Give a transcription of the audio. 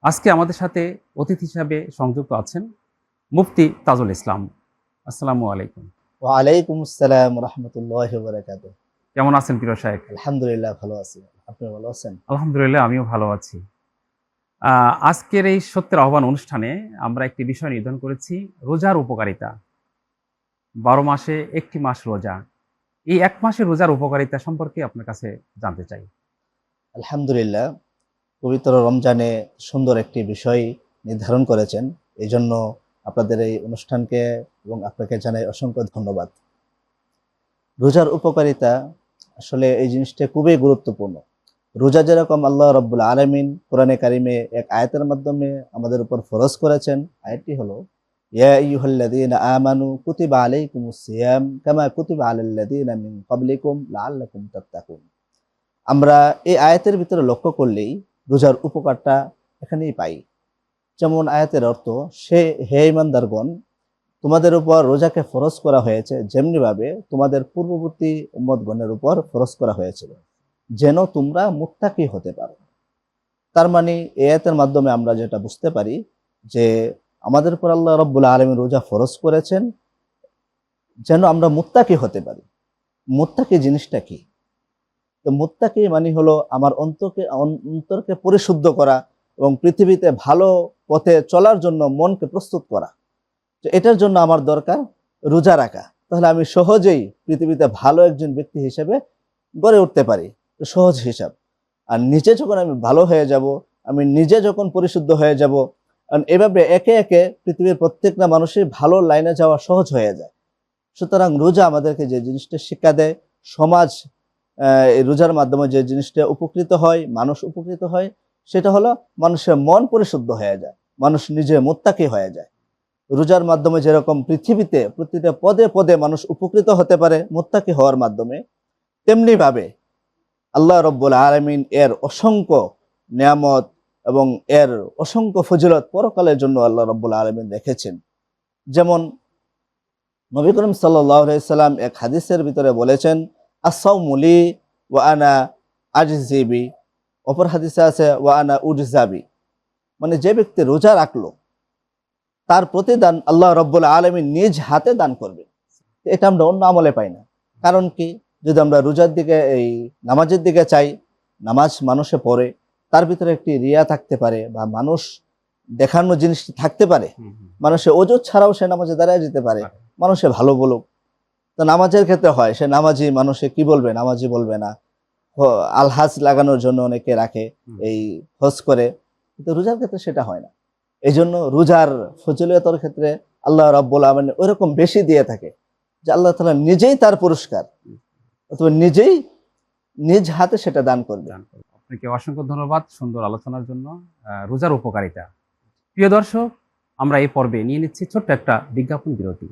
আজকে আমাদের সাথে অতিথি হিসাবে সংযুক্ত আছেন মুফতি তাজুল ইসলাম। আসসালামু আলাইকুম। ওয়ালাইকুম আসসালাম রাহমাতুল্লাহি ওয়া বারাকাতুহু। কেমন আছেন প্রিয় শায়েখ? আলহামদুলিল্লাহ ভালো আছি। আপনি ভালো আছেন? আলহামদুলিল্লাহ আমিও ভালো আছি। আজকের এই সত্যের আহ্বান অনুষ্ঠানে আমরা একটি বিষয় নির্ধারণ করেছি, রোজার উপকারিতা। ১২ মাসে একটি মাস রোজা। এই ১ মাসের রোজার উপকারিতা সম্পর্কে আপনার কাছে জানতে চাই। আলহামদুলিল্লাহ পবিত্র রমজানে সুন্দর একটি বিষয় নির্ধারণ করেছেন। এজন্য আপনাদের এই অনুষ্ঠানকে এবং আপনাকে জানাই অসংখ্য ধন্যবাদ। রোজার উপকারিতা আসলে এই জিনিসটা খুবই গুরুত্বপূর্ণ। রোজা যেরকম আল্লাহ রাব্বুল আলামিন কোরআনে কারিমে এক আয়াতের মাধ্যমে আমাদের উপর ফরজ করেছেন। আয়াতটি হলো ইয়া আইয়ুহাল্লাযীনা আমানু কুতিবা আলাইকুমুস সিয়াম কামা কুতিবা আলাল্লাযীনা মিন ক্বাবলিকুম লাআল্লাকুম তাত্তাকুন। আমরা এই আয়াতের ভিতরে লক্ষ্য করলেই রোজার উপকারটা এখানেই পাই। যেমন আয়াতের অর্থ, হে ঈমানদারগণ, তোমাদের উপর রোজাকে ফরজ করা হয়েছে যেমনিভাবে তোমাদের পূর্ববর্তী উম্মতগণের উপর ফরজ করা হয়েছিল, যেন তোমরা মুত্তাকি হতে পারো। তার মানে এই আয়াতের মাধ্যমে আমরা যেটা বুঝতে পারি যে আমাদের উপর আল্লাহ রাব্বুল আলামিন রোজা ফরজ করেছেন যেন আমরা মুত্তাকি হতে পারি। মুত্তাকি জিনিসটা কি? তো মুত্তাকি মানে হলো আমার অন্তরকে পরিশুদ্ধ করা এবং পৃথিবীতে ভালো পথে চলার জন্য মনকে প্রস্তুত করা। তো এটার জন্য আমার দরকার রোজা রাখা। তাহলে আমি সহজেই পৃথিবীতে ভালো একজন ব্যক্তি হিসেবে গড়ে উঠতে পারি। সহজ হিসাব। আর নিজে যখন আমি ভালো হয়ে যাব, আমি নিজে যখন পরিশুদ্ধ হয়ে যাব, কারণ এভাবে একে একে পৃথিবীর প্রত্যেকটা মানুষের ভালো লাইনে যাওয়া সহজ হয়ে যায়। সুতরাং রোজা আমাদেরকে যে জিনিসটা শিক্ষা দেয়, সমাজ এই রোজার মাধ্যমে যে জিনিসটা উপকৃত হয়, মানুষ উপকৃত হয়, সেটা হলো মানুষের মন পরিশুদ্ধ হয়ে যায়, মানুষ নিজে মুত্তাকি হয়ে যায়। রোজার মাধ্যমে যেরকম পৃথিবীতে প্রতিটা পদে পদে মানুষ উপকৃত হতে পারে মুত্তাকি হওয়ার মাধ্যমে, তেমনি ভাবে আল্লাহ রাব্বুল আলামিন এর অসংখ্য নিয়ামত এবং এর অসংখ্য ফজিলত পরকালের জন্য আল্লাহ রাব্বুল আলামিন রেখেছেন। যেমন নবী করিম সাল্লাল্লাহু আলাইহি সাল্লাম এক হাদিসের ভিতরে বলেছেন, আস-সাওমু লি ওয়া আনা আজজি বি। অপর হাদিসে আছে ওয়া আনা উজজা বি। মানে যে ব্যক্তি রোজা রাখলো তার প্রতিদান আল্লাহ রাব্বুল আলামিন নিজ হাতে দান করবে। এটা আমরা অন্য আমলে পাই না। কারণ কি? যদি আমরা রোজার দিকে নামাজের দিকে চাই, নামাজ মানুষে পড়ে, তার ভিতরে একটি রিয়া থাকতে পারে বা মানুষ দেখানো জিনিস থাকতে পারে। মানুষের ওজুদ ছাড়াও সে নামাজে দাঁড়ায় যেতে পারে, মানুষে ভালো বলুক। তো নামাজের ক্ষেত্রে হয় সে নামাজি, মানুষে কি বলবে, নামাজি বলবে না। আলহাজ লাগানোর জন্য অনেকে রাখে, এই হজ করে, কিন্তু রোজার ক্ষেত্রে সেটা হয় না। এই জন্য রোজার ফজিলতের ক্ষেত্রে আল্লাহ রাব্বুল আলামিন ওইরকম বেশি দিয়ে থাকে যে আল্লাহ তাআলা নিজেই তার পুরস্কার অথবা নিজেই নিজ হাতে সেটা দান করবে। আপনাকে অসংখ্য ধন্যবাদ সুন্দর আলোচনার জন্য। রোজার উপকারিতা। প্রিয় দর্শক, আমরা এই পর্বে নিয়ে নিচ্ছি ছোট্ট একটা বিজ্ঞাপন বিরতি।